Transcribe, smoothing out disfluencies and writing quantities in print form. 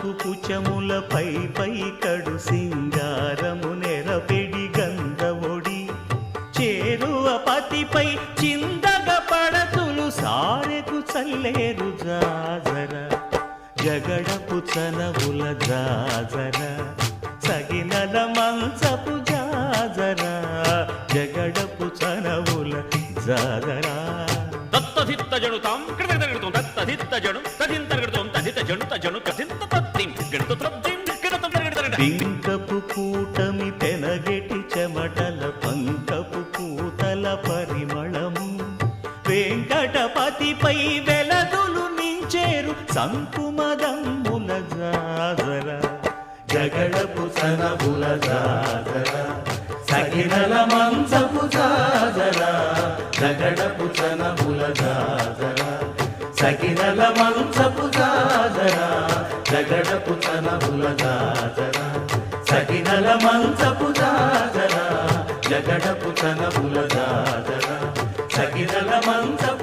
అందపు కుచములపై పై కడు సింగారము నెరపెడి గంధవొడి చేరువ పతిపై చిందగ పడతులు సారెకు చల్లేరు జాజర జగడపు చనవుల జాజర సగినల మంచపు జాజర జగడపు చనవుల జాజర దత్తధిత్త జడుతాం కృతగడతాం దత్తధిత్త జడు తదింతగడతాం తదిత జడు తజను కదింత తత్తిం గడత త్రబ్దిం గడత తగడత పింకపు కూటమి పెనగెటి చెమటల పంకపు పూతల పరిమళము వెంకటపతిపై వెలదులు నించేరు సంకుమదమ్ముల జాజర జగడపు సనబుల జాజర సగినల మంచపు జాజర జగడపు సనబుల జాజర సగినల మంచపు జాజర జగడపు సనబుల జాజర సగినల మంచపు జాజర జగడపు సనబుల జాజర సగినల మంచపు